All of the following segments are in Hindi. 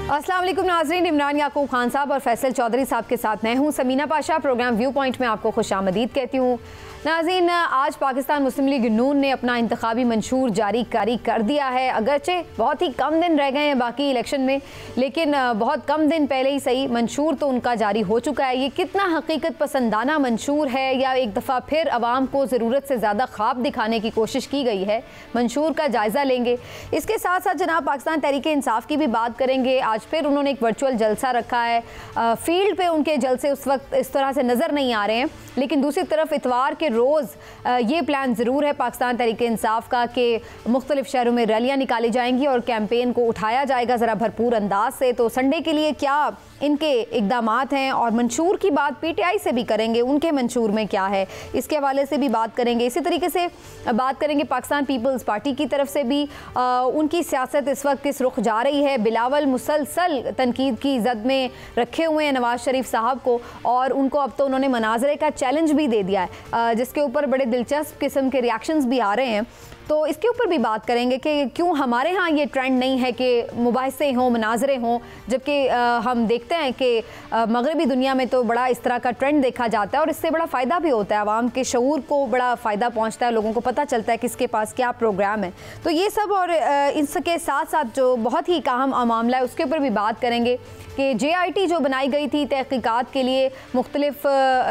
अस्सलाम वालेकुम नाज़रीन, इमरान याकूब खान साहब और फैसल चौधरी साहब के साथ मैं हूँ Sameena Pasha. Program view point में आपको खुशामदीद कहती हूँ। नाज़रीन, आज पाकिस्तान मुस्लिम लीग नून ने अपना इंतखाबी मंशूर जारी कर दिया है। अगरचे बहुत ही कम दिन रह गए हैं बाकी इलेक्शन में, लेकिन बहुत कम दिन पहले ही सही मंशूर तो उनका जारी हो चुका है। ये कितना हकीकत पसंदाना मंशूर है या एक दफ़ा फिर अवाम को ज़रूरत से ज़्यादा ख्वाब दिखाने की कोशिश की गई है, मंशूर का जायज़ा लेंगे। इसके साथ साथ जनाब पाकिस्तान तहरीक इंसाफ की भी बात करेंगे। आज फिर उन्होंने एक वर्चुअल जलसा रखा है। फील्ड पे उनके जलसे उस वक्त इस तरह से नज़र नहीं आ रहे हैं, लेकिन दूसरी तरफ इतवार के रोज़ ये प्लान ज़रूर है पाकिस्तान तहरीक इंसाफ का कि मुख्तलिफ शहरों में रैलियाँ निकाली जाएंगी और कैंपेन को उठाया जाएगा ज़रा भरपूर अंदाज से। तो संडे के लिए क्या इनके इक़दामात हैं, और मंशूर की बात PTI से भी करेंगे, उनके मंशूर में क्या है इसके हवाले से भी बात करेंगे। इसी तरीके से बात करेंगे पाकिस्तान पीपल्स पार्टी की तरफ से भी उनकी सियासत इस वक्त किस रुख जा रही है। बिलावल मुसलसल तनकीद की जद में रखे हुए हैं नवाज शरीफ साहब को, और उनको अब तो उन्होंने मनाजरे का चैलेंज भी दे दिया है, जिसके ऊपर बड़े दिलचस्प किस्म के रिएक्शंस भी आ रहे हैं। तो इसके ऊपर भी बात करेंगे कि क्यों हमारे यहाँ ये ट्रेंड नहीं है कि मुबाहिसे हों, मनाजरे हों, जबकि हम देखते हैं कि मगरबी दुनिया में तो बड़ा इस तरह का ट्रेंड देखा जाता है और इससे बड़ा फ़ायदा भी होता है। आवाम के शऊर को बड़ा फ़ायदा पहुँचता है, लोगों को पता चलता है किसके पास क्या प्रोग्राम है। तो ये सब और इसके साथ साथ जो बहुत ही अहम मामला है उसके ऊपर भी बात करेंगे कि JIT जो बनाई गई थी तहकीकात के लिए, मुख्तलिफ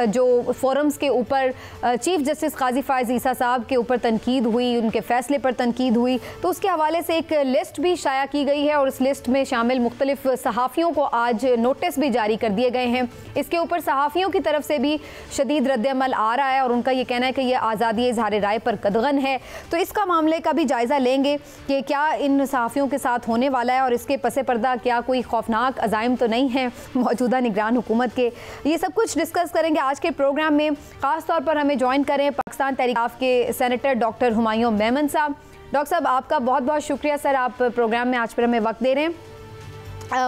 जो फोरम्स के ऊपर चीफ जस्टिस काजी फ़ायज़ ईसा साहब के ऊपर तनकीद हुई, उनके फ़ैसले पर तनकीद हुई, तो उसके हवाले से एक लिस्ट भी शाया की गई है और इस लिस्ट में शामिल मुख्तलिफ सहाफ़ियों को आज नोटिस भी जारी कर दिए गए हैं। इसके ऊपर सहाफ़ियों की तरफ से भी शदीद रद्द-ए-अमल आ रहा है और उनका ये कहना है कि यह आज़ादी इज़हार राय पर कदगन है। तो इसका मामले का भी जायज़ा लेंगे कि क्या इन सहाफ़ियों के साथ होने वाला है और इसके पसे पर्दा क्या कोई खौफनाक अज़ाइम तो नहीं है मौजूदा निगरान हुकूमत के। ये सब कुछ डिस्कस करेंगे आज के प्रोग्राम में। ख़ास तौर पर हमें ज्वाइन करें पाकिस्तान तहरीक इंसाफ के सेनेटर डॉक्टर हुमायूं मेमन साहब। डॉक्टर साहब, आपका बहुत बहुत शुक्रिया सर, आप प्रोग्राम में आज पर हमें वक्त दे रहे हैं।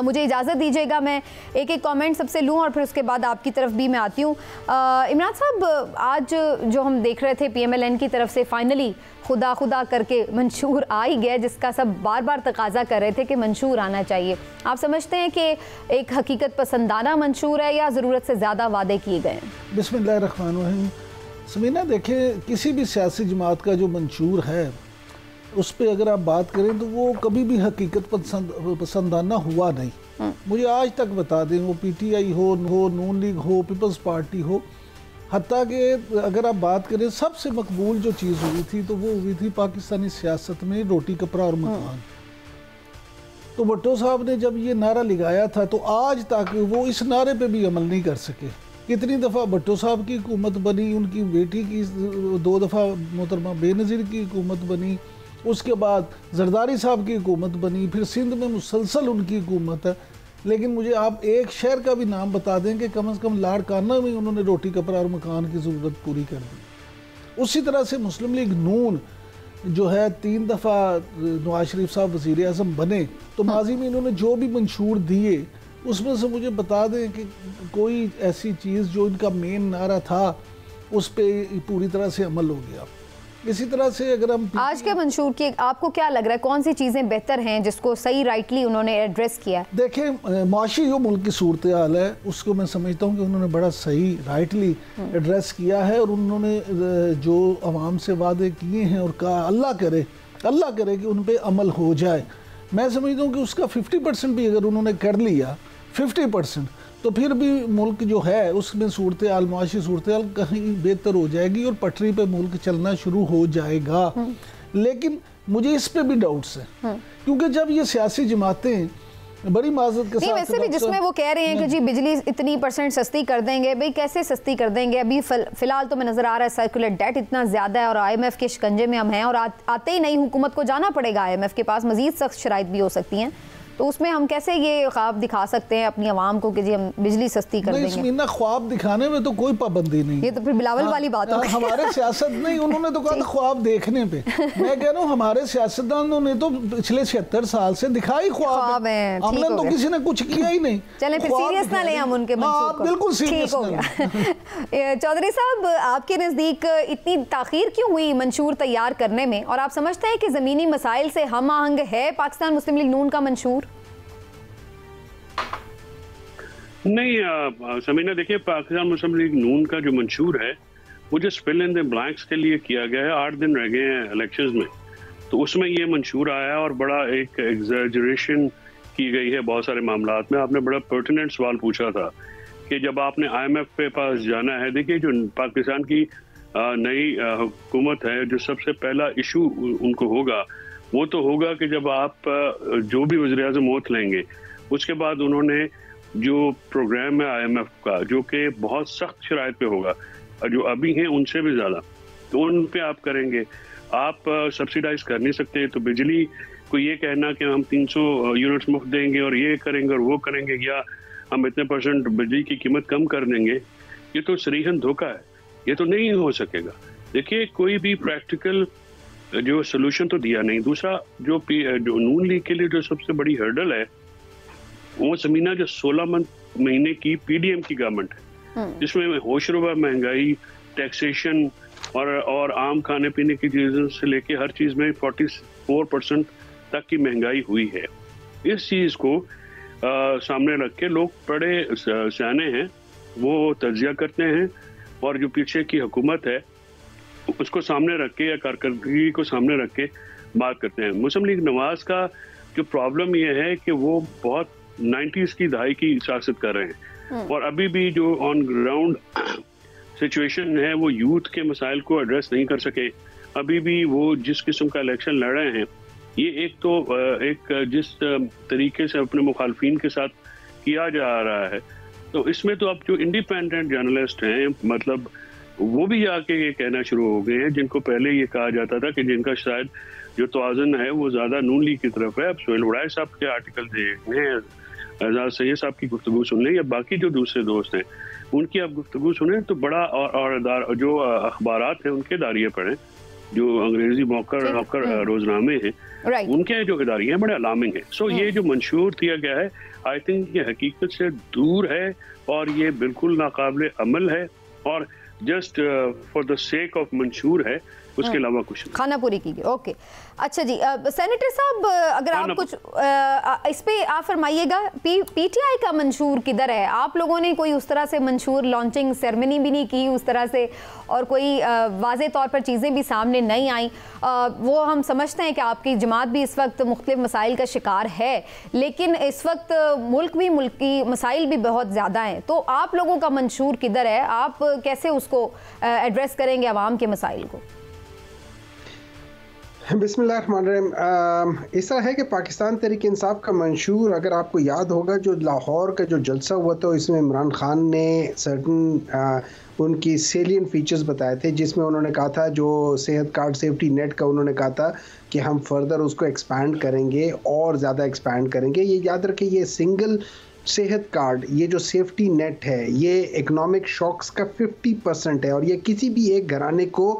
मुझे इजाज़त दीजिएगा मैं एक एक कमेंट सबसे लूँ और फिर उसके बाद आपकी तरफ भी मैं आती हूँ। इमरान साहब, आज जो हम देख रहे थे PMLN की तरफ से फाइनली खुदा करके मंशूर आ ही गया, जिसका सब बार बार तकाजा कर रहे थे कि मंशूर आना चाहिए। आप समझते हैं कि एक हकीकत पसंदाना मंशूर है या ज़रूरत से ज़्यादा वादे किए गए हैं? बिस्मिल्लाहिर्रहमानिर्रहीम। समीना, देखें, किसी भी सियासी जमात का जो मंशूर है उस पर अगर आप बात करें तो वो कभी भी हकीकत पसंदाना हुआ नहीं। मुझे आज तक बता दें, वो PTI हो, नून लीग हो, पीपल्स पार्टी हो, हत्ता कि अगर आप बात करें सबसे मकबूल जो चीज़ हुई थी तो वो हुई थी पाकिस्तानी सियासत में रोटी कपड़ा और मकान। तो भुट्टो साहब ने जब ये नारा लगाया था तो आज तक वो इस नारे पे भी अमल नहीं कर सके। कितनी दफ़ा भुट्टो साहब की हुकूमत बनी, उनकी बेटी की 2 दफ़ा मोहतरमा बेनज़ीर की हुकूमत बनी, उसके बाद जरदारी साहब की हुकूमत बनी, फिर सिंध में मुसलसल उनकी हुकूमत है। लेकिन मुझे आप एक शहर का भी नाम बता दें कि कम से कम लाड़काना में उन्होंने रोटी कपड़ा और मकान की ज़रूरत पूरी कर दी। उसी तरह से मुस्लिम लीग नून जो है 3 दफ़ा नवाज शरीफ साहब वज़ीर आज़म बने, तो माजी में इन्होंने जो भी मंशूर दिए उसमें से मुझे बता दें कि कोई ऐसी चीज़ जो इनका मेन नारा था उस पर पूरी तरह से अमल हो गया। इसी तरह से अगर हम आज के मंशूर की आपको क्या लग रहा है, कौन सी चीज़ें बेहतर हैं जिसको सही राइटली उन्होंने एड्रेस किया है? देखें, माशी जो मुल्क की सूरत हाल है उसको मैं समझता हूँ कि उन्होंने बड़ा सही राइटली एड्रेस किया है और उन्होंने जो आवाम से वादे किए हैं और कहा अल्लाह करे कि उन पर अमल हो जाए। मैं समझता हूँ कि उसका 50% भी अगर उन्होंने कर लिया, 50%, तो फिर भी मुल्क जो है उसमें सूरत हाल, मुआशी सूरत हाल कहीं बेहतर हो जाएगी और पटरी पे मुल्क चलना शुरू हो जाएगा। लेकिन मुझे इस पे भी डाउट्स हैं, क्योंकि जब ये सियासी जमातें बड़ी माजरत के साथ वैसे भी जिसमें वो कह रहे हैं कि जी बिजली इतनी % सस्ती कर देंगे, भाई कैसे सस्ती कर देंगे? अभी फिलहाल तो मैं नज़र आ रहा है सर्कुलर डेट इतना ज़्यादा है और IMF के शिकंजे में हम हैं और आते ही नहीं हुकूमत को जाना पड़ेगा IMF के पास, मज़ीद सख्त शराइत भी हो सकती हैं। तो उसमें हम कैसे ये ख्वाब दिखा सकते हैं अपनी आवाम को कि जी हम बिजली सस्ती कर देंगे? समीना, ख्वाब दिखाने में तो कोई पाबंदी नहीं। ये तो फिर बिलावल वाली बात है। हमारे सियासत नहीं, उन्होंने तो कहा ख्वाब देखने पे। मैं कह रहा हूँ हमारे सियासतदानों ने तो पिछले 76 साल से दिखाई ख्वाब है, हमने तो किसी ने कुछ किया ही नहीं। चलें फिर सीरियस ना लें हम उनके मंशूर को। बिल्कुल सीरियस हो गया। चौधरी साहब, आपके नज़दीक इतनी ताखीर क्यों हुई मंशूर तैयार करने में, और आप समझते हैं कि ज़मीनी मसाइल से हम आहंग है पाकिस्तान मुस्लिम लीग नून का मंशूर? नहीं समीना, देखिए पाकिस्तान मुस्लिम लीग नून का जो मंशूर है वो जो फिल इन द ब्लैंक्स के लिए किया गया है, 8 दिन रह गए हैं इलेक्शंस में, तो उसमें ये मंशूर आया और बड़ा एक एग्जैजरेशन की गई है बहुत सारे मामलात में। आपने बड़ा पर्टिनेंट सवाल पूछा था कि जब आपने IMF के पास जाना है, देखिए जो पाकिस्तान की नई हुकूमत है, जो सबसे पहला इशू उनको होगा वो तो होगा कि जब आप जो भी वज़ीर-ए-आज़म ओथ लेंगे, उसके बाद उन्होंने जो प्रोग्राम है IMF का, जो कि बहुत सख्त शराइत पे होगा, जो अभी हैं उनसे भी ज़्यादा, तो उन पे आप करेंगे। आप सब्सिडाइज कर नहीं सकते, तो बिजली को ये कहना कि हम 300 यूनिट्स मुफ्त देंगे और ये करेंगे और वो करेंगे, या हम इतने % बिजली की कीमत कम कर देंगे, ये तो सरीहन धोखा है, ये तो नहीं हो सकेगा। देखिए कोई भी प्रैक्टिकल जो सोल्यूशन तो दिया नहीं। दूसरा जो नून लीग के लिए जो सबसे बड़ी हर्डल है वो समीना जो 16 महीने की PDM की गवर्नमेंट है, जिसमें होशरुबा महंगाई, टैक्सेशन और आम खाने पीने की चीज़ों से लेके हर चीज़ में 44% तक की महंगाई हुई है। इस चीज़ को सामने रख के लोग बड़े सियाने हैं, वो तज्जिया करते हैं और जो पीछे की हुकूमत है उसको सामने रख के या कारकर्दगी को सामने रख के बात करते हैं। मुस्लिम लीग नवाज का जो प्रॉब्लम ये है कि वो बहुत 90s की दहाई की सियासत कर रहे हैं और अभी भी जो ऑन ग्राउंड सिचुएशन है वो यूथ के मसाइल को एड्रेस नहीं कर सके। अभी भी वो जिस किस्म का इलेक्शन लड़ रहे हैं, ये एक जिस तरीके से अपने मुखालफिन के साथ किया जा रहा है, तो इसमें तो अब जो इंडिपेंडेंट जर्नलिस्ट हैं, मतलब वो भी आके ये कहना शुरू हो गए हैं, जिनको पहले ये कहा जाता था कि जिनका शायद जो तवाज़ुन है वो ज़्यादा नून लीग की तरफ है। अब सोहेल वड़ाई साहब के आर्टिकल देखें, एजाज सैयद साहब की गुफ्तगू सुन लें, या बाकी जो दूसरे दोस्त हैं उनकी आप गुफ्तगू सुने, तो बड़ा और जो अखबारात हैं उनके दारिये पढ़ें, जो अंग्रेजी मौकर रोजनामे हैं, उनके जो इदारिये हैं बड़े अलार्मिंग है। सो ये जो मंशूर दिया गया है, आई थिंक ये हकीकत से दूर है और ये बिल्कुल नाकाबिले अमल है और just for the sake of मंशूर है, उसके अलावा कुछ नहीं। खाना पूरी की गई। ओके, अच्छा जी, सेनेटर साहब अगर आप कुछ इस पे आप फरमाइएगा, PTI का मंशूर किधर है? आप लोगों ने कोई उस तरह से मंशूर लॉन्चिंग सेरेमनी भी नहीं की उस तरह से, और कोई वाज़े तौर पर चीज़ें भी सामने नहीं आई। वो हम समझते हैं कि आपकी जमात भी इस वक्त मुख्तलिफ मसाइल का शिकार है, लेकिन इस वक्त मुल्की मसाइल भी बहुत ज़्यादा हैं, तो आप लोगों का मंशूर किधर है? आप कैसे उसको एड्रेस करेंगे आवाम के मसाइल को? बिस्मिल्लाहिर्रहमानिर्रहीम। इस तरह है कि पाकिस्तान तहरीक इंसाफ का मंशूर, अगर आपको याद होगा, जो लाहौर का जो जलसा हुआ था इसमें इमरान खान ने सर्टन उनकी सेलियन फीचर्स बताए थे, जिसमें उन्होंने कहा था जो सेहत कार्ड सेफ्टी नेट का उन्होंने कहा था कि हम फर्दर उसको एक्सपैंड करेंगे और ज़्यादा एक्सपैंड करेंगे। ये याद रखें, ये सिंगल सेहत कार्ड, ये जो सेफ्टी नेट है, ये इकोनॉमिक शॉक्स का 50% है और ये किसी भी एक घराने को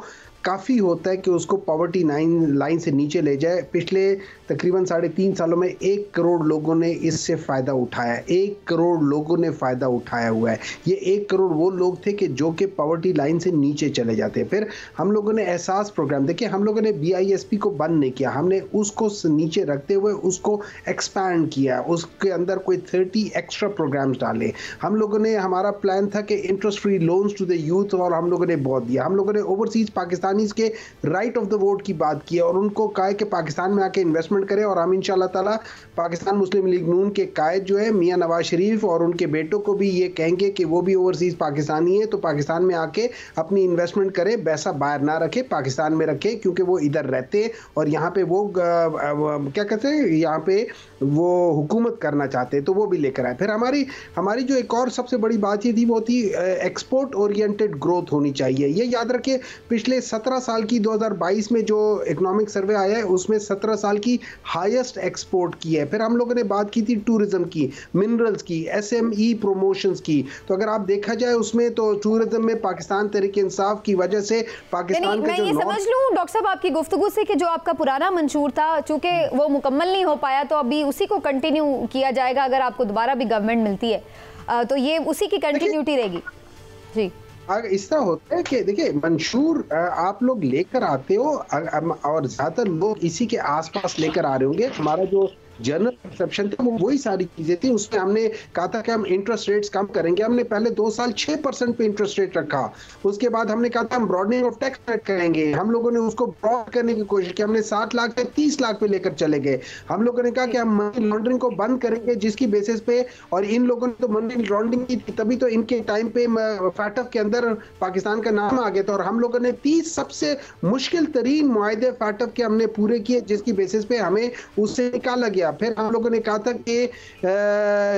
काफ़ी होता है कि उसको पॉवर्टी लाइन से नीचे ले जाए। पिछले तकरीबन 3.5 सालों में 1 करोड़ लोगों ने इससे फ़ायदा उठाया, 1 करोड़ लोगों ने फ़ायदा उठाया हुआ है। ये 1 करोड़ वो लोग थे कि जो कि पॉवर्टी लाइन से नीचे चले जाते हैं। फिर हम लोगों ने एहसास प्रोग्राम, देखिए हम लोगों ने BISP को बंद नहीं किया, हमने उसको नीचे रखते हुए उसको एक्सपैंड किया, उसके अंदर कोई 30 एक्स्ट्रा प्रोग्राम्स डाले। हम लोगों ने, हमारा प्लान था कि interest free loans to the youth, और हम लोगों ने बहुत दिया। हम लोगों ने ओवरसीज पाकिस्तान के राइट ऑफ द वोट की बात की और उनको कहा कि पाकिस्तान में आके इन्वेस्टमेंट करें, और हम इंशाल्लाह ताला पाकिस्तान मुस्लिम लीग नून के कायद जो है मियां नवाज शरीफ और उनके बेटों को भी ये कहेंगे कि वो भी ओवरसीज पाकिस्तानी है, तो पाकिस्तान में आके अपनी इन्वेस्टमेंट करें, पैसा बाहर ना रखे, पाकिस्तान में रखे, क्योंकि वो इधर रहते हैं और यहाँ पे वो क्या कहते हैं, यहाँ पे वो हुकूमत करना चाहते हैं, तो वो भी लेकर आए। फिर हमारी जो एक और सबसे बड़ी बात ये थी, वो थी एक्सपोर्ट ओरिएंटेड ग्रोथ होनी चाहिए। ये याद रखिए, पिछले 17 साल की 2022 में जो इकोनॉमिक सर्वे आया है उसमें 17 साल की हाईएस्ट एक्सपोर्ट की है। फिर हम लोगों ने बात की थी टूरिज्म की, मिनरल्स की, SME प्रमोशंस की। तो अगर आप देखा जाए उसमें तो टूरिज्म में पाकिस्तान तहरीक इंसाफ की वजह से पाकिस्तान का, मैं ये समझ लूं डॉक्टर साहब आपकी गुफ्तगू से कि जो आपका पुराना मंशूर था, चूंकि वो मुकम्मल नहीं हो पाया, तो अभी उसी को कंटिन्यू किया जाएगा अगर आपको दोबारा भी गवर्नमेंट मिलती है, तो ये उसी की कंटिन्यूटी रहेगी। जी, इस तरह होता है कि देखिए मंशूर आप लोग लेकर आते हो और ज़्यादातर लोग इसी के आसपास लेकर आ रहे होंगे। हमारा जो जनरल परसेप्शन था वो वही सारी चीजें थी। उसमें हमने कहा था कि हम इंटरेस्ट रेट्स कम करेंगे, हमने पहले 2 साल 6% पे इंटरेस्ट रेट रखा। उसके बाद हमने कहा था हम ब्रॉडनिंग ऑफ टैक्स रेट करेंगे, हम लोगों ने उसको ब्रॉड करने की कोशिश की, हमने 7 लाख से 30 लाख पे लेकर चले गए। हम लोगों ने कहा कि हम मनी लॉन्ड्रिंग को बंद करेंगे, जिसकी बेसिस पे, और इन लोगों ने तो मनी लॉन्ड्रिंग की थी, तभी तो इनके टाइम पे फैटफ के अंदर पाकिस्तान का नाम आ गया था। और हम लोगों ने 30 सबसे मुश्किल तरीन मुआहदे फैटफ के हमने पूरे किए, जिसकी बेसिस पे हमें उससे निकाला गया। फिर हम लोगों ने कहा था कि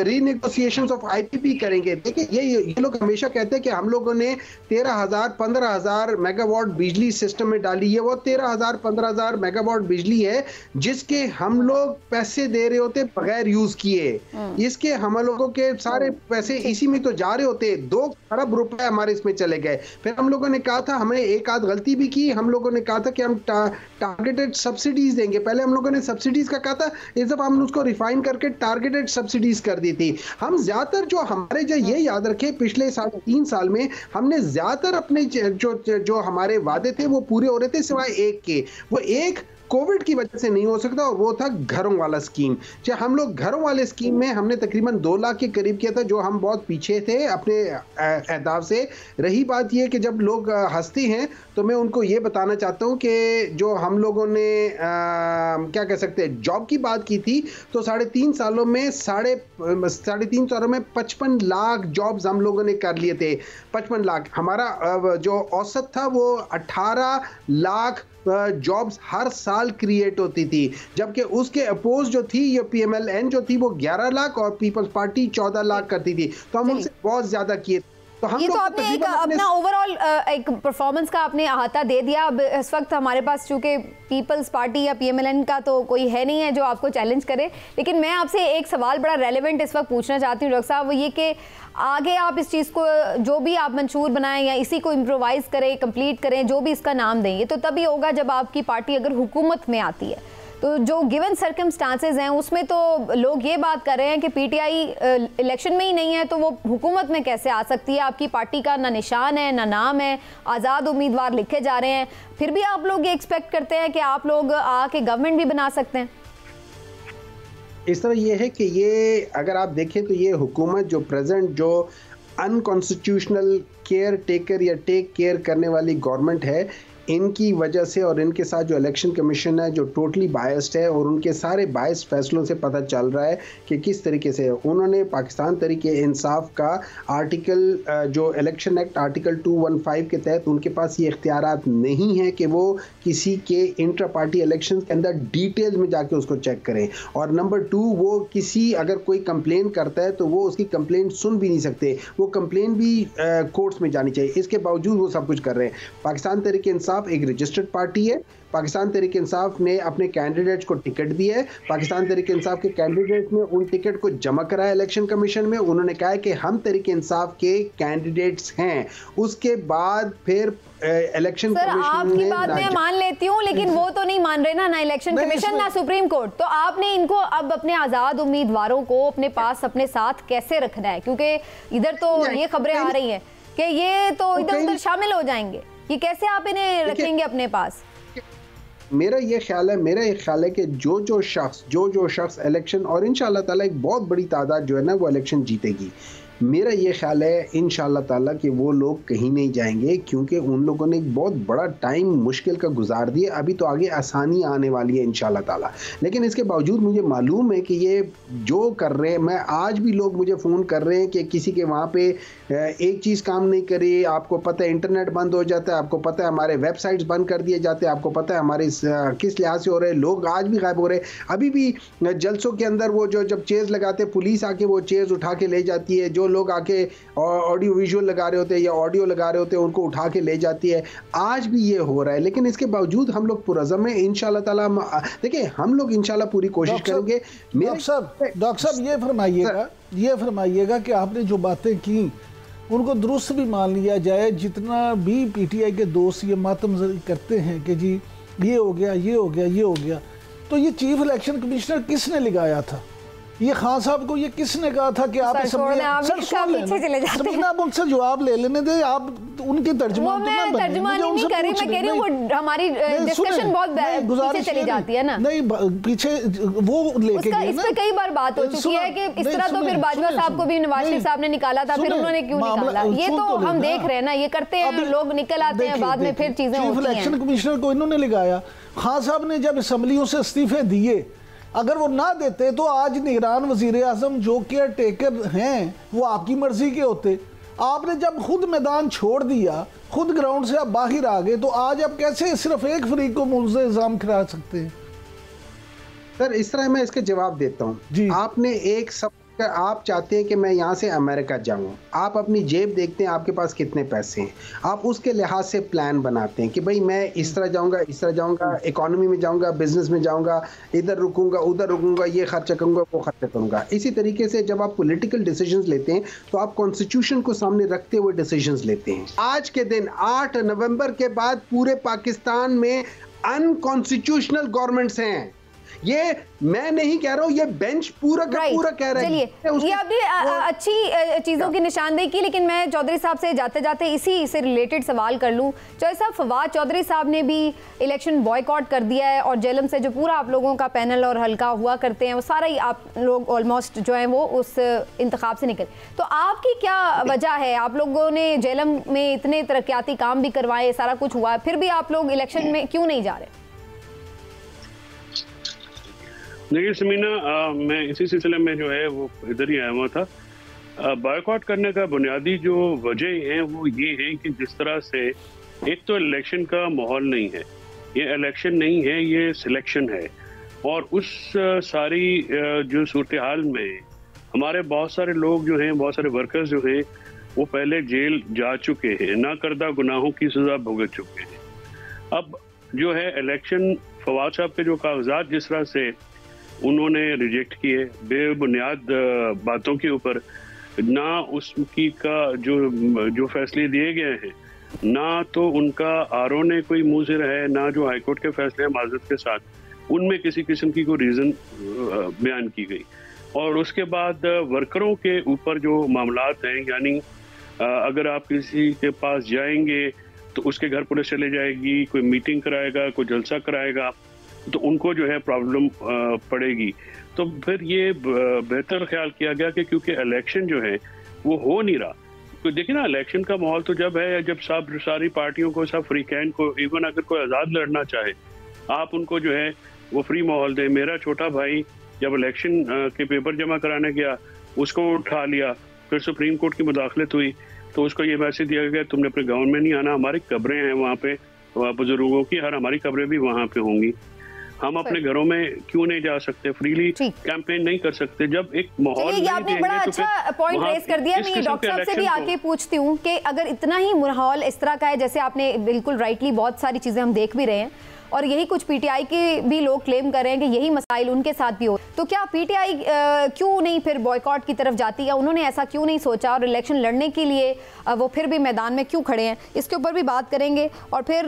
रीनेगोशिएशंस ऑफ आईपीपी करेंगे। देखिए ये लोग हमेशा कहते हैं कि हम लोगों ने 13,000 15,000 मेगावाट बिजली सिस्टम में डाली है। वो 13,000 15,000 मेगावाट बिजली है जिसके हम लोग पैसे दे रहे होते बगैर यूज किए। इसके हम लोगों के सारे पैसे इसी में तो जा रहे होते। 2 अरब रुपए हमारे इसमें चले गए। फिर हम लोगों ने कहा था, हमें एक आध गलती भी की, हम लोगों ने कहा था कि हम टारगेटेड सब्सिडीज देंगे। पहले हम लोगों ने सब्सिडीज का कहा था, इस दफा हमने उसको रिफाइन करके टारगेटेड सब्सिडीज कर दी थी। हम ज्यादातर जो हमारे जो ये याद रखे पिछले 3.5 साल में हमने ज्यादातर अपने जो हमारे वादे थे वो पूरे हो रहे थे, सिवाय एक के। वो एक कोविड की वजह से नहीं हो सकता, और वो था घरों वाला स्कीम। चाहे हम लोग घरों वाले स्कीम में हमने तकरीबन 2 लाख के करीब किया था, जो हम बहुत पीछे थे अपने अहदाफ से। रही बात ये कि जब लोग हंसते हैं तो मैं उनको ये बताना चाहता हूँ कि जो हम लोगों ने क्या कह सकते हैं जॉब की बात की थी, तो 3.5 सालों में 3.5 सालों में 55 लाख जॉब्स हम लोगों ने कर लिए थे। 55 लाख। हमारा जो औसत था वो 18 लाख जॉब्स हर साल क्रिएट होती थी, जबकि उसके अपोज जो थी ये PMLN जो थी वो 11 लाख और पीपल्स पार्टी 14 लाख करती थी। तो हम उनसे बहुत ज्यादा किए। तो हम ये तो आपने एक अपना ओवरऑल एक परफॉर्मेंस का आपने अहाता दे दिया। अब इस वक्त हमारे पास चूंकि पीपल्स पार्टी या PMLN का तो कोई है नहीं है जो आपको चैलेंज करे, लेकिन मैं आपसे एक सवाल बड़ा रेलेवेंट इस वक्त पूछना चाहती हूँ डॉक्टर साहब, वो ये कि आगे आप इस चीज़ को जो भी आप मंशूर बनाएं या इसी को इम्प्रोवाइज करें, कंप्लीट करें, जो भी इसका नाम दें, ये तो तभी होगा जब आपकी पार्टी अगर हुकूमत में आती है। तो जो गिवन सर्कमस्टांसेस हैं उसमें तो लोग ये बात कर रहे हैं कि PTI इलेक्शन में ही नहीं है तो वो हुकूमत में कैसे आ सकती है। आपकी पार्टी का ना निशान है ना नाम है, आज़ाद उम्मीदवार लिखे जा रहे हैं, फिर भी आप लोग ये एक्सपेक्ट करते हैं कि आप लोग आके गवर्नमेंट भी बना सकते हैं। इस तरह ये है कि ये अगर आप देखें तो ये हुकूमत जो प्रेजेंट जो अनकॉन्स्टिट्यूशनल केयर टेकर या टेक केयर करने वाली गवर्नमेंट है, इनकी वजह से और इनके साथ जो इलेक्शन कमीशन है जो टोटली बायस्ड है, और उनके सारे बायस्ड फैसलों से पता चल रहा है कि किस तरीके से उन्होंने पाकिस्तान तरीके इंसाफ का आर्टिकल जो इलेक्शन एक्ट आर्टिकल 215 के तहत उनके पास ये इख्तियारात नहीं है कि वो किसी के इंट्रा पार्टी इलेक्शन के अंदर डिटेल में जाके उसको चेक करें। और नंबर 2, वो किसी अगर कोई कंप्लेन करता है तो वो उसकी कंप्लेन सुन भी नहीं सकते, वो कंप्लेन भी कोर्ट्स में जानी चाहिए। इसके बावजूद वो सब कुछ कर रहे हैं। पाकिस्तान तरीके इंसाफ एक रजिस्टर्ड पार्टी है। पाकिस्तान तरीके इंसाफ ने अपने कैंडिडेट्स को टिकट दिया है। पाकिस्तान तरीके इंसाफ के कैंडिडेट ने उन टिकट को जमा कराया इलेक्शन कमीशन में। उन्होंने कहा है कि हम तरीके इंसाफ के कैंडिडेट्स हैं। उसके बाद फिर इलेक्शन कमीशन आपकी बात मैं मान लेती हूँ, लेकिन वो तो नहीं मान रहे ना इलेक्शन कमीशन ना सुप्रीम कोर्ट। तो आपने इनको अब अपने आजाद उम्मीदवारों को अपने पास अपने साथ कैसे रखना है, क्योंकि इधर तो ये खबरें आ रही हैं कि ये तो इधर उधर शामिल हो जाएंगे, ये कैसे आप इन्हें रखेंगे अपने पास? मेरा ये ख्याल है कि जो शख्स इलेक्शन, और इंशाल्लाह ताला एक बहुत बड़ी तादाद जो है ना वो इलेक्शन जीतेगी। मेरा ये ख्याल है इंशाल्लाह ताला कि वो लोग कहीं नहीं जाएंगे, क्योंकि उन लोगों ने एक बहुत बड़ा टाइम मुश्किल का गुजार दिया। अभी तो आगे आसानी आने वाली है इंशाल्लाह ताला। लेकिन इसके बावजूद मुझे मालूम है कि ये जो कर रहे हैं, मैं आज भी लोग मुझे फ़ोन कर रहे हैं कि किसी के वहाँ पे एक चीज़ काम नहीं करी, आपको पता है इंटरनेट बंद हो जाता है, आपको पता है हमारे वेबसाइट्स बंद कर दिए जाते हैं, आपको पता है हमारे किस लिहाज से हो रहे हैं, लोग आज भी गायब हो रहे हैं। अभी भी जलसों के अंदर वो जो जब चेयर्स लगाते हैं, पुलिस आके वो चेयर्स उठा के ले जाती है। जो लोग आके ऑडियो विजुअल लगा रहे होते हैं या ऑडियो लगा रहे होते हैं उनको उठा के ले जाती है। आज भी ये हो रहा है, लेकिन इसके बावजूद हम लोग पुरज़म हैं इंशाल्लाह ताला। देखिए हम लोग इंशाल्लाह पूरी कोशिश करेंगे। डॉक्टर साहब ये फरमाइएगा कि आपने जो बातें की उनको दुरुस्त भी मान लिया जाए। जितना भी PTI के दोस्त ये मातम करते हैं कि जी ये हो गया, ये हो गया, ये हो गया, तो ये चीफ इलेक्शन कमिश्नर किसने लगाया था? ये खान साहब को ये किसने कहा था कि आप समीना मुझसे जवाब ले लेने दे, आप उनकी तर्जुमान नहीं कर रही, मैं कह रही हूँ वो हमारी डिस्कशन बहुत पीछे चली जाती है ना। नहीं पीछे वो लेके गए इस पे कई बार बात हो चुकी है कि इस तरह तो फिर बाजवा साहब को भी नवाज शरीफ साहब ने निकाला था, फिर उन्होंने क्यों निकाला, ये तो हम देख रहे हैं ना, ये करते हैं लोग, निकल आते हैं बाद में फिर चीजें होती हैं। इलेक्शन कमिश्नर को इन्होंने लगाया, खान साहब ने जब असेंबलियों से इस्तीफे दिए, अगर वो ना देते तो आज निगरान वजीर आजम जो केयर टेकर हैं वो आपकी मर्जी के होते। आपने जब खुद मैदान छोड़ दिया, खुद ग्राउंड से आप बाहर आ गए, तो आज आप कैसे सिर्फ एक फरीक को मुल्ज़िम इल्ज़ाम करा सकते हैं? सर इस तरह मैं इसके जवाब देता हूँ। आपने एक सब आप चाहते हैं कि मैं यहाँ से अमेरिका जाऊँ, आप अपनी जेब देखते हैं आपके पास कितने पैसे हैं, आप उसके लिहाज से प्लान बनाते हैं कि भाई मैं इस तरह जाऊँगा, इस तरह जाऊँगा, इकोनॉमी में जाऊँगा, बिजनेस में जाऊँगा, इधर रुकूंगा, उधर रुकूंगा, ये खर्चा करूँगा, वो खर्चा करूँगा। इसी तरीके से जब आप पॉलिटिकल डिसीजंस लेते हैं तो आप कॉन्स्टिट्यूशन को सामने रखते हुए डिसीजंस लेते हैं। आज के दिन 8 नवंबर के बाद पूरे पाकिस्तान में अनकॉन्स्टिट्यूशनल गवर्नमेंट्स हैं। ये मैं नहीं कह रहा हूँ, ये बेंच पूरा का पूरा कह रहा है। चलिए ये आपने अच्छी चीजों की निशानदेही की, लेकिन मैं चौधरी साहब से जाते जाते इसी से रिलेटेड सवाल कर लूँ। चौधरी साहब, फवाद चौधरी साहब ने भी इलेक्शन बॉयकॉट कर दिया है और जेलम से जो पूरा आप लोगों का पैनल और हल्का हुआ करते हैं वो सारा ही आप लोग ऑलमोस्ट जो है वो उस इंतखाब से निकले। तो आपकी क्या वजह है? आप लोगों ने जेलम में इतने तरक्याती काम भी करवाए, सारा कुछ हुआ, फिर भी आप लोग इलेक्शन में क्यों नहीं जा रहे? देखिए समीना, मैं इसी सिलसिले में जो है वो इधर ही आया हुआ था। बॉयकॉट करने का बुनियादी जो वजह है वो ये है कि जिस तरह से एक तो इलेक्शन का माहौल नहीं है, ये इलेक्शन नहीं है, ये सिलेक्शन है। और उस सारी जो सूरत हाल में हमारे बहुत सारे लोग जो हैं, बहुत सारे वर्कर्स जो हैं वो पहले जेल जा चुके हैं, ना करदा गुनाहों की सज़ा भुगत चुके हैं। अब जो है इलेक्शन, फवाद साहब के जो कागजात जिस तरह से उन्होंने रिजेक्ट किए बेबुनियाद बातों के ऊपर, ना उसकी का जो फैसले दिए गए हैं, ना तो उनका आरओ ने कोई मुंह है, ना जो हाईकोर्ट के फैसले हैं माजरत के साथ उनमें किसी किस्म की कोई रीज़न बयान की गई। और उसके बाद वर्करों के ऊपर जो मामलात हैं, यानी अगर आप किसी के पास जाएंगे तो उसके घर पुलिस चले जाएगी, कोई मीटिंग कराएगा, कोई जलसा कराएगा, तो उनको जो है प्रॉब्लम पड़ेगी। तो फिर ये बेहतर ख्याल किया गया कि क्योंकि इलेक्शन जो है वो हो नहीं रहा, तो देखिए ना इलेक्शन का माहौल तो जब है जब सारी पार्टियों को, सब फ्री कैंड को, इवन अगर कोई आज़ाद लड़ना चाहे आप उनको जो है वो फ्री माहौल दें। मेरा छोटा भाई जब इलेक्शन के पेपर जमा कराने गया, उसको उठा लिया, फिर सुप्रीम कोर्ट की मुदाखलत हुई तो उसको ये मैसेज दिया गया तुमने अपने गाँव में नहीं आना, हमारी कब्रें हैं वहाँ पे बुजुर्गों की, हमारी कब्रें भी वहाँ पे होंगी, हम अपने घरों में क्यों नहीं जा सकते, फ्रीली कैंपेन नहीं कर सकते। जब एक माहौल ये आपने बड़ा अच्छा पॉइंट रेज कर दिया। मैं डॉक्टर साहब से भी आके पूछती हूँ कि अगर इतना ही माहौल इस तरह का है, जैसे आपने बिल्कुल राइटली बहुत सारी चीजें हम देख भी रहे हैं और यही कुछ पीटीआई के भी लोग क्लेम कर रहे हैं कि यही मसाइल उनके साथ भी हो, तो क्या पीटीआई क्यों नहीं फिर बॉयकॉट की तरफ जाती है? उन्होंने ऐसा क्यों नहीं सोचा और इलेक्शन लड़ने के लिए वो फिर भी मैदान में क्यों खड़े हैं? इसके ऊपर भी बात करेंगे और फिर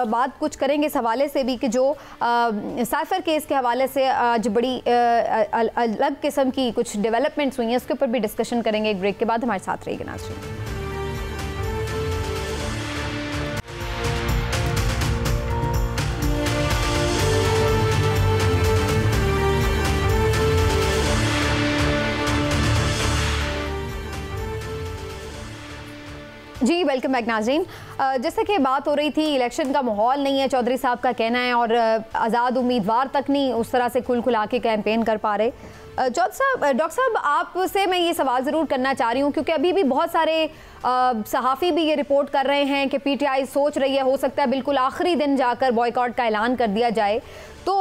बात कुछ करेंगे इस हवाले से भी कि जो साइफर केस के हवाले से आज बड़ी अलग किस्म की कुछ डेवलपमेंट्स हुई हैं, उसके ऊपर भी डिस्कशन करेंगे एक ब्रेक के बाद। हमारे साथ रहिएगा नाज़रीन। जी वेलकम बैक नाज़रीन। जैसे कि बात हो रही थी, इलेक्शन का माहौल नहीं है, चौधरी साहब का कहना है, और आज़ाद उम्मीदवार तक नहीं उस तरह से खुला के कैंपेन कर पा रहे। डॉक्टर साहब आपसे मैं ये सवाल ज़रूर करना चाह रही हूँ क्योंकि अभी भी बहुत सारे सहाफ़ी भी ये रिपोर्ट कर रहे हैं कि पीटीआई सोच रही है, हो सकता है बिल्कुल आखिरी दिन जाकर बॉयकॉट का ऐलान कर दिया जाए। तो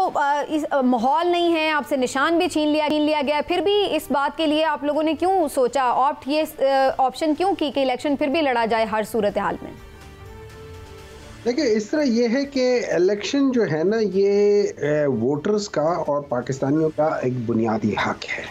इस माहौल नहीं है, आपसे निशान भी छीन लिया गया, फिर भी इस बात के लिए आप लोगों ने क्यों सोचा, ऑप्ट ये ऑप्शन क्यों की कि इलेक्शन फिर भी लड़ा जाए हर सूरत हाल में? देखिए इस तरह ये है कि इलेक्शन जो है ना, ये वोटर्स का और पाकिस्तानियों का एक बुनियादी हक है,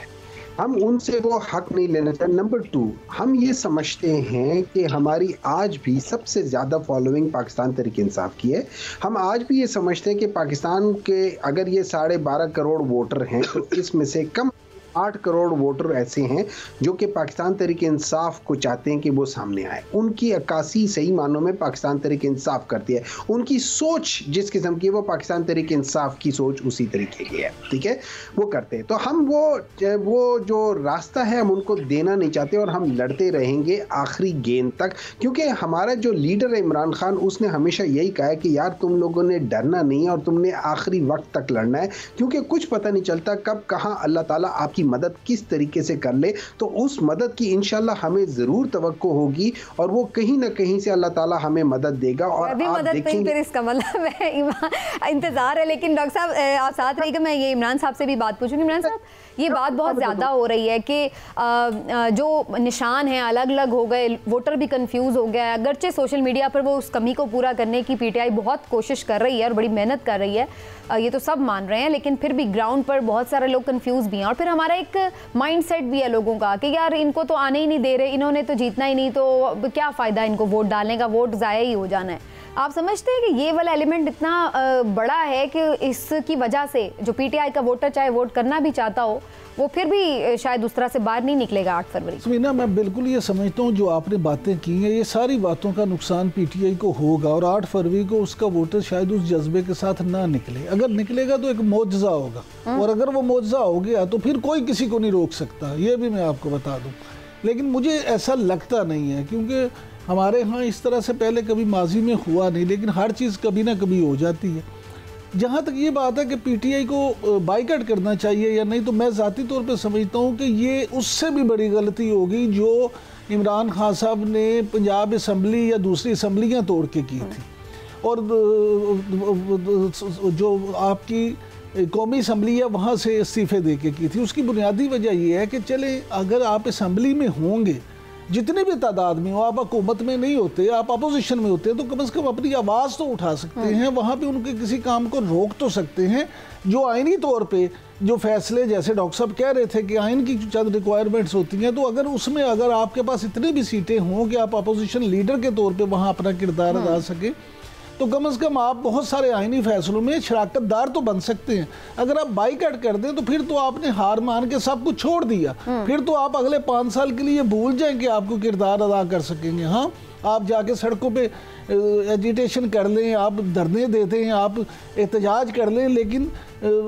हम उनसे वो हक नहीं लेना चाहिए। नंबर 2, हम ये समझते हैं कि हमारी आज भी सबसे ज़्यादा फॉलोइंग पाकिस्तान तहरीक इंसाफ की है। हम आज भी ये समझते हैं कि पाकिस्तान के अगर ये 12.5 करोड़ वोटर हैं तो इसमें से कम 8 करोड़ वोटर ऐसे हैं जो कि पाकिस्तान तहरीक इंसाफ को चाहते हैं कि वो सामने आए। उनकी अक्कासी सही मानों में पाकिस्तान तहरीक इंसाफ करती है। उनकी सोच जिस किस्म की है वो पाकिस्तान तहरीक इंसाफ की सोच उसी तरीके की है, ठीक है, वो करते हैं। तो हम वो जो रास्ता है हम उनको देना नहीं चाहते और हम लड़ते रहेंगे आखिरी गेंद तक, क्योंकि हमारा जो लीडर है इमरान खान, उसने हमेशा यही कहा है कि यार तुम लोगों ने डरना नहीं है और तुमने आखिरी वक्त तक लड़ना है, क्योंकि कुछ पता नहीं चलता कब कहाँ अल्लाह ताला आपकी मदद किस तरीके से कर ले। तो उस मदद की इंशाल्लाह हमें ज़रूर तवक्को होगी और वो कहीं ना कहीं से अल्लाह ताला हमें मदद देगा। और अभी आप मदद देखेंगे फिर इसका मतलब है इंतजार है। लेकिन डॉक्टर साहब आप साथ रहिएगा, मैं ये इमरान साहब से भी बात पूछूंगी। इमरान साहब, ये बात बहुत ज़्यादा हो रही है कि जो निशान हैं अलग अलग हो गए, वोटर भी कंफ्यूज हो गया है। अगरचे सोशल मीडिया पर वो उस कमी को पूरा करने की पीटीआई बहुत कोशिश कर रही है और बड़ी मेहनत कर रही है, ये तो सब मान रहे हैं, लेकिन फिर भी ग्राउंड पर बहुत सारे लोग कंफ्यूज भी हैं। और फिर हमारा एक माइंड सेट भी है लोगों का कि यार इनको तो आने ही नहीं दे रहे, इन्होंने तो जीतना ही नहीं, तो क्या फ़ायदा इनको वोट डालने का, वोट ज़ाया ही हो जाना है। आप समझते हैं कि ये वाला एलिमेंट इतना बड़ा है कि इसकी वजह से जो पीटीआई का वोटर चाहे वोट करना भी चाहता हो वो फिर भी शायद उस तरह से बाहर नहीं निकलेगा 8 फरवरी? समीना, मैं बिल्कुल ये समझता हूँ जो आपने बातें की हैं ये सारी बातों का नुकसान पीटीआई को होगा और 8 फरवरी को उसका वोटर शायद उस जज्बे के साथ ना निकले। अगर निकलेगा तो एक मौजज़ा होगा और अगर वो मौजज़ा हो गया तो फिर कोई किसी को नहीं रोक सकता, ये भी मैं आपको बता दूँ। लेकिन मुझे ऐसा लगता नहीं है, क्योंकि हमारे यहाँ इस तरह से पहले कभी माजी में हुआ नहीं, लेकिन हर चीज़ कभी ना कभी हो जाती है। जहाँ तक ये बात है कि पीटीआई को बाइकआउट करना चाहिए या नहीं, तो मैं ज़ाती तौर पे समझता हूँ कि ये उससे भी बड़ी गलती होगी जो इमरान खान साहब ने पंजाब असम्बली या दूसरी असम्बलियाँ तोड़ के की थी और जो आपकी कौमी असम्बली है वहाँ से इस्तीफ़े दे के की थी। उसकी बुनियादी वजह ये है कि चले अगर आप असम्बली में होंगे, जितने भी तादाद में हो, आप हुकूमत में नहीं होते, आप अपोजिशन में होते हैं, तो कम से कम अपनी आवाज़ तो उठा सकते हैं, वहाँ पे उनके किसी काम को रोक तो सकते हैं। जो आइनी तौर पे जो फैसले, जैसे डॉक्टर साहब कह रहे थे कि आइन की चंद रिक्वायरमेंट्स होती हैं, तो अगर उसमें अगर आपके पास इतनी भी सीटें हों कि आप अपोजिशन लीडर के तौर पर वहाँ अपना किरदार अदा सकें, तो कम से कम आप बहुत सारे आइनी फैसलों में शराकतदार तो बन सकते हैं। अगर आप बाइकआउट कर दें तो फिर तो आपने हार मान के सब कुछ छोड़ दिया, फिर तो आप अगले 5 साल के लिए भूल जाएं कि आपको किरदार अदा कर सकेंगे। हाँ, आप जाके सड़कों पे एजिटेशन कर लें, आप धरने देते हैं, आप एहतजाज कर लें, लेकिन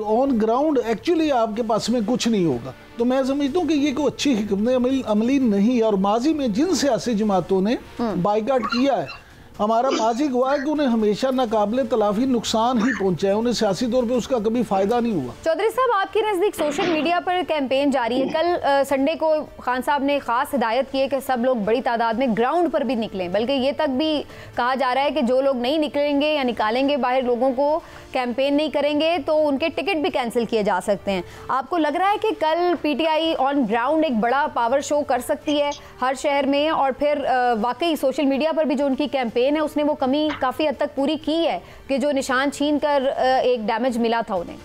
ऑन ग्राउंड एक्चुअली आपके पास में कुछ नहीं होगा। तो मैं समझता हूँ कि ये कोई अच्छी हिकमत अमली नहीं है। और माजी में जिन सियासी जमातों ने बाइकआउट किया है, हमारा माजी गवाह है कि उन्हें हमेशा नाकाबिले तलाफी नुकसान ही पहुंचा है, उन्हें सियासी तौर पे उसका कभी फायदा नहीं हुआ। चौधरी साहब, आपके नज़दीक सोशल मीडिया पर कैंपेन जारी है। कल संडे को खान साहब ने खास हिदायत की है कि सब लोग बड़ी तादाद में ग्राउंड पर भी निकलें, बल्कि ये तक भी कहा जा रहा है कि जो लोग नहीं निकलेंगे या निकालेंगे बाहर लोगों को, कैंपेन नहीं करेंगे, तो उनके टिकट भी कैंसिल किए जा सकते हैं। आपको लग रहा है कि कल पीटीआई ऑन ग्राउंड एक बड़ा पावर शो कर सकती है हर शहर में, और फिर वाकई सोशल मीडिया पर भी जो उनकी कैंपेन है उसने वो कमी काफी हद तक पूरी की है कि जो निशान छीन कर एक डैमेज मिला था उन्हें?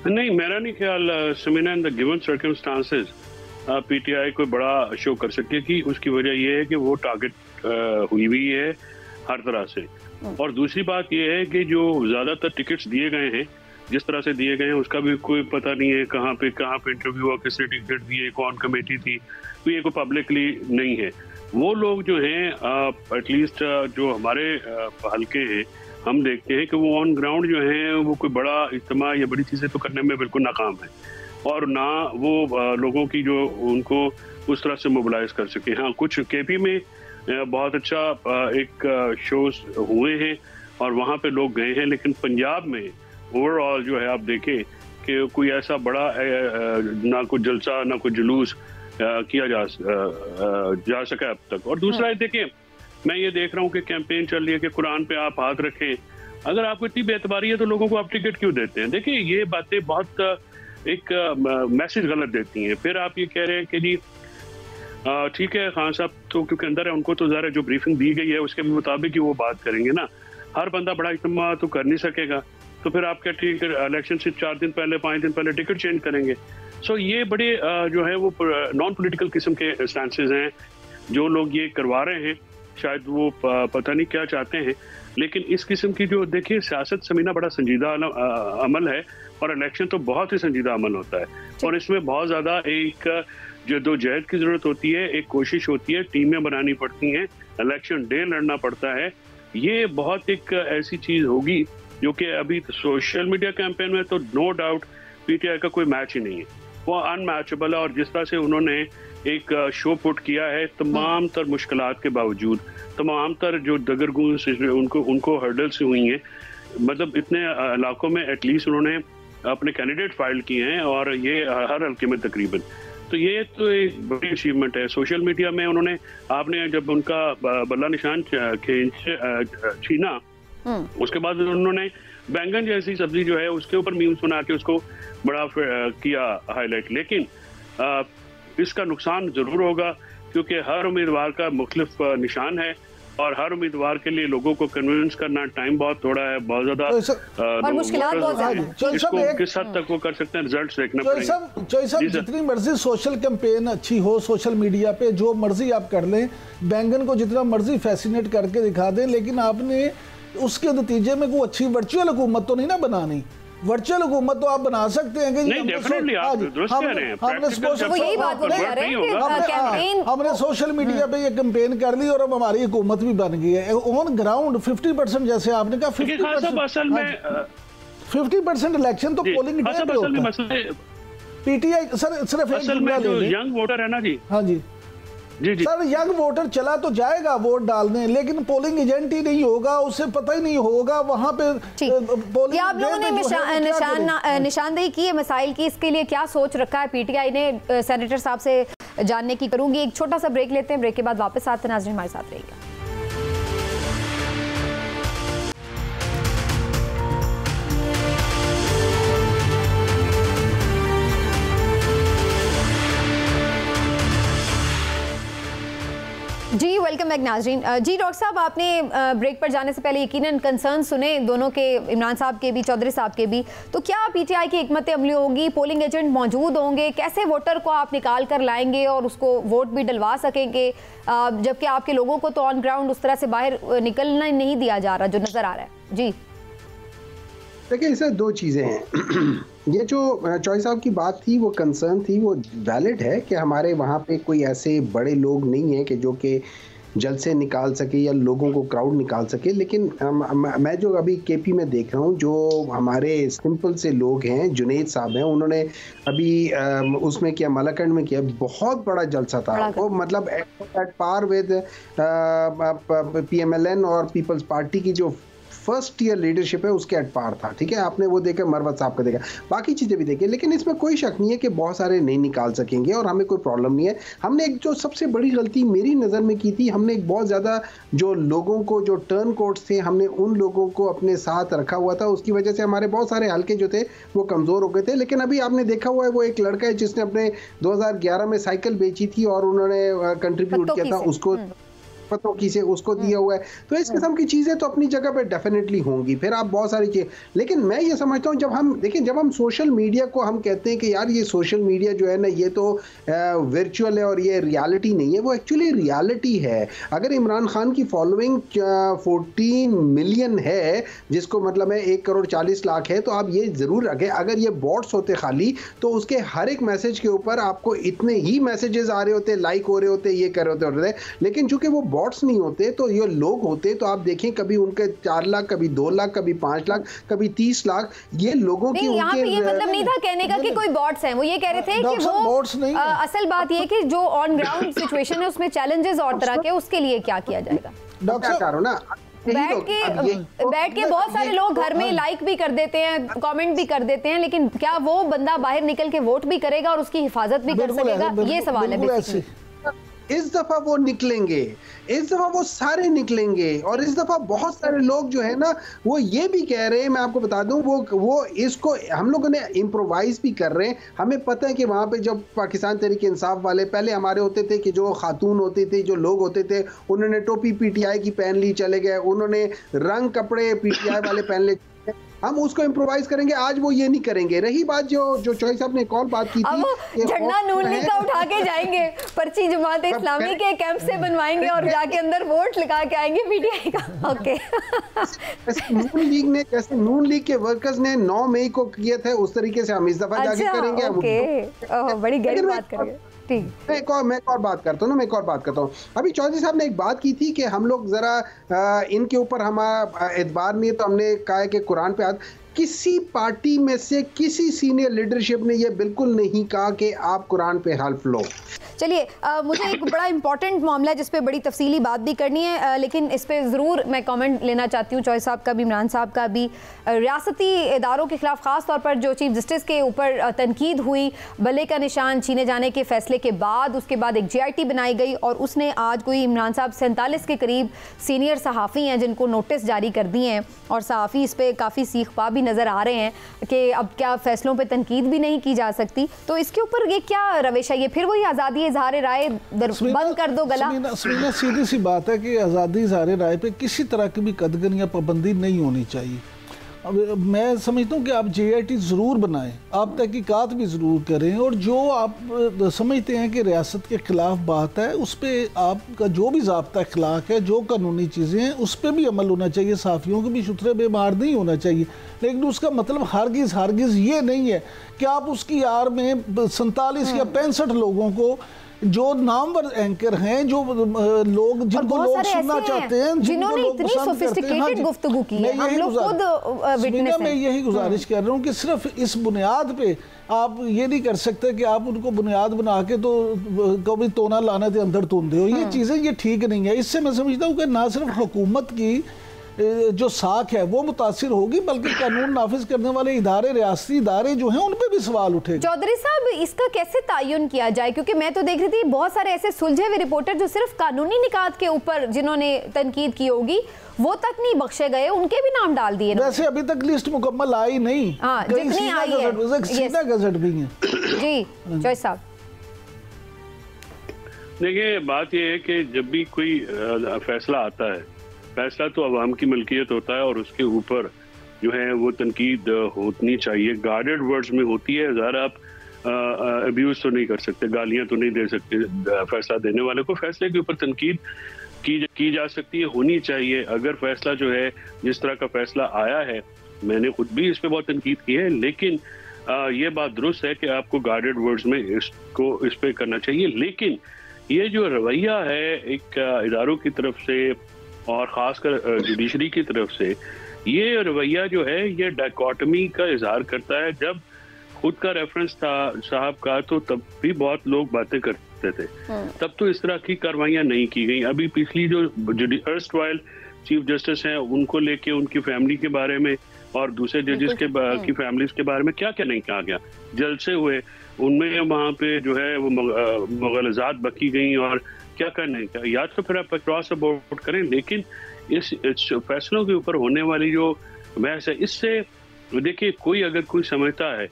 नहीं, मेरा नहीं ख्याल Sameena, in the given circumstances PTI कोई बड़ा शो कर सकेगी। उसकी वजह यह है कि वो टारगेट हुई हुई है हर तरह से। और दूसरी बात यह है कि जो ज्यादातर टिकट्स दिए गए हैं, जिस तरह से दिए गए हैं, उसका भी कोई पता नहीं है कहाँ पे इंटरव्यू हुआ, किसने टिकट दिए, कौन कमेटी थी, तो ये कोई पब्लिकली नहीं है। वो लोग जो हैं एटलीस्ट जो हमारे हल्के हैं, हम देखते हैं कि वो ऑन ग्राउंड जो हैं वो कोई बड़ा इज्तिमा या बड़ी चीज़ें तो करने में बिल्कुल नाकाम है, और ना वो लोगों की जो उनको उस तरह से मोबिलाइज कर सके। हाँ, कुछ केपी में बहुत अच्छा एक शोज हुए हैं और वहाँ पे लोग गए हैं, लेकिन पंजाब में ओवरऑल जो है आप देखें कि कोई ऐसा बड़ा ना कोई जलसा ना कोई जुलूस किया जा सका अब तक। और दूसरा देखिए, मैं ये देख रहा हूँ कि कैंपेन चल रही है कि कुरान पे आप हाथ रखें। अगर आपको इतनी बेतबारी है तो लोगों को आप टिकट क्यों देते हैं? देखिए, ये बातें बहुत एक मैसेज गलत देती हैं। फिर आप ये कह रहे हैं कि जी ठीक है, खान साहब तो क्योंकि अंदर है, उनको तो ज़रा जो ब्रीफिंग दी गई है उसके मुताबिक ही वो बात करेंगे ना। हर बंदा बड़ा इज्तिमा तो कर नहीं सकेगा, तो फिर आप क्या ठीक है इलेक्शन से 4 दिन पहले 5 दिन पहले टिकट चेंज करेंगे? सो ये बड़े जो है वो नॉन पॉलिटिकल किस्म के स्टांसेस हैं जो लोग ये करवा रहे हैं। शायद वो पता नहीं क्या चाहते हैं, लेकिन इस किस्म की जो देखिए सियासत समीना बड़ा संजीदा अमल है, और इलेक्शन तो बहुत ही संजीदा अमल होता है और इसमें बहुत ज़्यादा एक जद्दोजहद की ज़रूरत होती है, एक कोशिश होती है, टीमें बनानी पड़ती हैं, इलेक्शन डे लड़ना पड़ता है। ये बहुत एक ऐसी चीज़ होगी जो कि अभी सोशल मीडिया कैंपेन में तो नो डाउट पीटीआई का कोई मैच ही नहीं है, वो अनमैचेबल है। और जिस तरह से उन्होंने एक शो पुट किया है तमाम तर मुश्किलात के बावजूद, तमाम तर जो दगरगूं से उनको हर्डल से हुई हैं, मतलब इतने इलाकों में एटलीस्ट उन्होंने अपने कैंडिडेट फाइल किए हैं और ये हर हल्के में तकरीबन, तो ये तो एक बड़ी अचीवमेंट है। सोशल मीडिया में उन्होंने, आपने जब उनका बल्ला निशान छीना उसके बाद उन्होंने बैंगन जैसी सब्जी जो है उसके ऊपर मीम्स बना के उसको बड़ा किया हाईलाइट, लेकिन इसका नुकसान जरूर होगा क्योंकि हर उम्मीदवार का मुख्तलिफ निशान है और हर उम्मीदवार के लिए लोगों को कन्विंस करना टाइम बहुत थोड़ा है, बहुत ज्यादा इसको किस हद तक वो कर सकते हैं, रिजल्ट्स देखना पड़ेगा। जितनी मर्जी सोशल कैंपेन अच्छी हो सोशल मीडिया पे, जो मर्जी आप कर लें, बैंगन को जितना मर्जी फैसिनेट करके दिखा दें, लेकिन आपने उसके नतीजे में कोई अच्छी वर्चुअल हुकूमत तो नहीं ना बनानी। वर्चुअल हुकूमत तो आप बना सकते हैं कि हमने सोशल मीडिया पे ये कैंपेन कर ली और अब हमारी हुकूमत भी बन गई है। ऑन ग्राउंड 50% जैसे आपने कहा 50% इलेक्शन तो पोलिंग डे पे होता है। पीटीआई सर सिर्फ यंग वोटर है ना जी, हाँ जी जी जी सर, यंग वोटर चला तो जाएगा वोट डालने, लेकिन पोलिंग एजेंट ही नहीं होगा, उसे पता ही नहीं होगा वहां पे पोलिंग। आप लोगों ने निशानदेही की है मसाइल की, इसके लिए क्या सोच रखा है पीटीआई ने? सेनेटर साहब से जानने की करूंगी। एक छोटा सा ब्रेक लेते हैं, ब्रेक के बाद वापस आते हैं। नाज़रीन हमारे साथ रहिएगा। जी वेलकम बैक नाज़रीन। जी डॉक्टर साहब, आपने ब्रेक पर जाने से पहले यकीनन कंसर्न सुने दोनों के, इमरान साहब के भी, चौधरी साहब के भी। तो क्या पीटीआई की हिकमत अमली होगी? पोलिंग एजेंट मौजूद होंगे? कैसे वोटर को आप निकाल कर लाएंगे और उसको वोट भी डलवा सकेंगे, जबकि आपके लोगों को तो ऑन ग्राउंड उस तरह से बाहर निकलना नहीं दिया जा रहा जो नज़र आ रहा है? जी देखिए, इससे दो चीज़ें हैं। ये जो चौधरी साहब की बात थी, वो कंसर्न थी, वो वैलिड है कि हमारे वहाँ पे कोई ऐसे बड़े लोग नहीं हैं कि जो कि जल्द से निकाल सके या लोगों को क्राउड निकाल सके। लेकिन मैं जो अभी केपी में देख रहा हूँ, जो हमारे सिंपल से लोग हैं, जुनेद साहब हैं, उन्होंने अभी उसमें किया, मलाकंड में किया, बहुत बड़ा जलसा था वो, मतलब एट पार विद PMLN और पीपल्स पार्टी की जो फर्स्ट ईयर लीडरशिप है उसके एट पार था। ठीक है, आपने वो देखा, मरवत साहब का देखा, बाकी चीज़ें भी देखी, लेकिन इसमें कोई शक नहीं है कि बहुत सारे नहीं निकाल सकेंगे और हमें कोई प्रॉब्लम नहीं है। हमने एक जो सबसे बड़ी गलती मेरी नज़र में की थी, हमने एक बहुत ज़्यादा जो लोगों को, जो टर्न कोड्स थे, हमने उन लोगों को अपने साथ रखा हुआ था, उसकी वजह से हमारे बहुत सारे हल्के जो थे वो कमज़ोर हो गए थे। लेकिन अभी आपने देखा हुआ है, वो एक लड़का है जिसने अपने 2011 में साइकिल बेची थी और उन्होंने कंट्रीब्यूट किया था, उसको पतों की से उसको दिया हुआ है। तो इस किस्म की चीज़ें तो अपनी जगह पे डेफिनेटली होंगी। फिर आप बहुत सारी चीज़, लेकिन मैं ये समझता हूँ, जब हम देखिए, जब हम सोशल मीडिया को हम कहते हैं कि यार ये सोशल मीडिया जो है ना, ये तो वर्चुअल है और ये रियलिटी नहीं है, वो एक्चुअली रियलिटी है। अगर इमरान खान की फॉलोइंग 14 मिलियन है, जिसको मतलब है 1,40,00,000 है, तो आप ये ज़रूर रखें, अगर ये बॉट्स होते खाली तो उसके हर एक मैसेज के ऊपर आपको इतने ही मैसेजेस आ रहे होते, लाइक हो रहे होते, ये कर रहे होते। लेकिन चूंकि वो बॉट्स नहीं होते, तो ये लोग होते, तो आप देखें कभी उनके 4 लाख, कभी 2 लाख, कभी 5 लाख, कभी 30 लाख, ये लोगों की यहाँ पे ये मतलब नहीं था कहने का कि कोई बॉट्स हैं। वो ये कह रहे थे कि वो असल बात ये कि जो ऑन ग्राउंड सिचुएशन है उसमें चैलेंजेस और तरह के, उसके लिए क्या किया जाएगा? डॉक्टर ना बैठ के बहुत सारे लोग घर में लाइक भी कर देते हैं, कमेंट भी कर देते हैं, लेकिन क्या वो बंदा बाहर निकल के वोट भी करेगा और उसकी हिफाजत भी कर सकेगा? ये सवाल है बेसिकली। इस दफा वो निकलेंगे, इस दफा वो सारे निकलेंगे, और इस दफा बहुत सारे लोग जो है ना, वो ये भी कह रहे हैं, मैं आपको बता दूं, वो इसको हम लोगों ने इम्प्रोवाइज भी कर रहे हैं। हमें पता है कि वहाँ पे जब पाकिस्तान तहरीक इंसाफ वाले पहले हमारे होते थे, कि जो खातून होती थी, जो लोग होते थे, उन्होंने टोपी पीटीआई की पहन ली, चले गए, उन्होंने रंग कपड़े पीटीआई वाले पहन ले, हम उसको इम्प्रोवाइज करेंगे। आज वो ये नहीं करेंगे। रही बात जो चौधरी साहब ने एक और बात की थी, झंडा नून लीग का उठा के जाएंगे, पर्ची जमात इस्लामी के कैंप से बनवाएंगे और जाके अंदर वोट लगा के आएंगे पीटीआई का। ओके। जैसे नून लीग के वर्कर्स ने 9 मई को किया था, उस तरीके से हम इस दफा जाके करेंगे। ओके, बड़ी गहरी बात करेंगे। मैं एक और बात करता हूँ। अभी चौधरी साहब ने एक बात की थी कि हम लोग जरा इनके ऊपर हमारा एतबार नहीं है, तो हमने कहा है कि कुरान पे किसी पार्टी में से किसी सीनियर लीडरशिप ने यह बिल्कुल नहीं कहा कि आप कुरान पे हल्फ लो। चलिए, मुझे एक बड़ा इंपॉर्टेंट मामला है जिस पे बड़ी तफसीली बात भी करनी है, लेकिन इस पे ज़रूर मैं कमेंट लेना चाहती हूँ चौधरी साहब का भी, इमरान साहब का भी। रियासती इदारों के खिलाफ ख़ास तौर पर जो चीफ जस्टिस के ऊपर तनकीद हुई, बल्ले का निशान छीने जाने के फैसले के बाद, उसके बाद एक GIT बनाई गई और उसने आज कोई इमरान साहब 47 के करीब सीनियर सहाफ़ी हैं जिनको नोटिस जारी कर दिए हैं और सहाफ़ी इस पर काफ़ी सीख पा भी नज़र आ रहे हैं कि अब क्या फ़ैसलों पर तनकीद भी नहीं की जा सकती। तो इसके ऊपर ये क्या रविश है? ये फिर वही आज़ादी इज़हार राय बंद कर दो गला। सीधी सी बात है कि आज़ादी इज़हार राय पे किसी तरह की भी कदगन या पाबंदी नहीं होनी चाहिए। अब मैं समझता हूँ कि आप GIT ज़रूर बनाएं, आप तहकीकात भी ज़रूर करें, और जो आप समझते हैं कि रियासत के ख़िलाफ़ बात है उस पर आपका जो भी ज़ाब्ता अखलाक है, जो कानूनी चीज़ें हैं उस पर भी अमल होना चाहिए। साफ़ियों के भी शुतरे बेमार नहीं होना चाहिए, लेकिन उसका मतलब हरगिज़ ये नहीं है कि आप उसकी आड़ में 47 या 65 लोगों को, जो नामवर एंकर हैं, जो लोग जिनको लोग सुनना चाहते हैं, जिन्होंने इतनी सोफिस्टिकेटेड गुफ्तगू की है, हम लोग खुद विटनेस हैं। मैं यही गुजारिश कर रहा हूँ कि सिर्फ इस बुनियाद पे आप ये नहीं कर सकते कि आप उनको बुनियाद बना के तो कभी तोना लाने के अंदर तोंदे हो। ये चीज़ें ये ठीक नहीं है। इससे मैं समझता हूँ कि ना सिर्फ हुकूमत की जो साख है वो मुतासिर होगी, बल्कि कानून नाफिज करने वाले इदारे, रियासती इदारे जो हैं उन पे भी सवाल उठेगा। चौधरी साहब, इसका कैसे तायुन किया जाए? क्योंकि मैं तो देख रही थी बहुत सारे ऐसे सुलझे हुए रिपोर्टर जो सिर्फ कानूनी निकात के ऊपर जिन्होंने तनकीद की होगी वो तक नहीं बख्शे गए, उनके भी नाम डाल दिए। वैसे अभी तक लिस्ट मुकम्मल आई नहीं, जितनी आई है सीधा गजट भी है। जी चौधरी साहब, देखिए बात यह है कि जब भी कोई फैसला आता है, फैसला तो अवाम की मलकियत होता है और उसके ऊपर जो है वो तनकीद होनी चाहिए। गार्डेड वर्ड्स में होती है, ज़रा आप अब्यूज़ तो नहीं कर सकते, गालियां तो नहीं दे सकते फैसला देने वाले को। फैसले के ऊपर तनकीद की जा सकती है, होनी चाहिए। अगर फैसला जो है जिस तरह का फैसला आया है, मैंने खुद भी इस पर बहुत तनकीद की है, लेकिन ये बात दुरुस्त है कि आपको गार्डेड वर्ड्स में इस पे करना चाहिए। लेकिन ये जो रवैया है एक इदारों की तरफ से और ख़ासकर जुडिशरी की तरफ से, ये रवैया जो है ये डायकॉटमी का इजहार करता है। जब खुद का रेफरेंस था साहब का तो तब भी बहुत लोग बातें करते थे, तब तो इस तरह की कार्रवाइयाँ नहीं की गई। अभी पिछली जो अर्स्ट वाइल चीफ जस्टिस हैं उनको लेके, उनकी फैमिली के बारे में और दूसरे जजेस की फैमिलीज के बारे में क्या क्या नहीं कहा गया। जलसे हुए, उनमें वहाँ पे जो है वो मुग़लज़ात बकी गई और क्या करने का, या तो फिर आप क्रॉस अबाउट करें। लेकिन इस फैसलों के ऊपर होने वाली जो बहस है, इससे देखिए कोई अगर कोई समझता है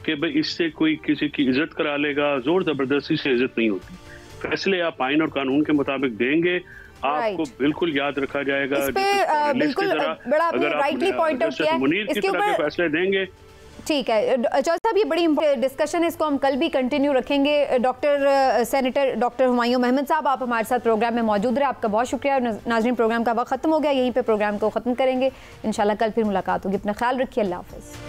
कि भाई इससे कोई किसी की इज्जत करा लेगा, जोर जबरदस्ती से इज्जत नहीं होती। फैसले आप आइन और कानून के मुताबिक देंगे, आपको बिल्कुल याद रखा जाएगा। बिल्कुल बड़ा आपने राइटली पॉइंट आउट किया है, इसके ऊपर फैसले देंगे। ठीक है चौधरी साहब, ये बड़ी डिस्कशन है, इसको हम कल भी कंटिन्यू रखेंगे। सेनेटर डॉक्टर हुमायूं अहमद साहब, आप हमारे साथ प्रोग्राम में मौजूद रहे, आपका बहुत शुक्रिया। नाज़रीन, प्रोग्राम का वक्त खत्म हो गया, यहीं पे प्रोग्राम को ख़त्म करेंगे। इंशाल्लाह कल फिर मुलाकात होगी। अपना ख्याल रखिए, अल्लाह हाफ़िज़।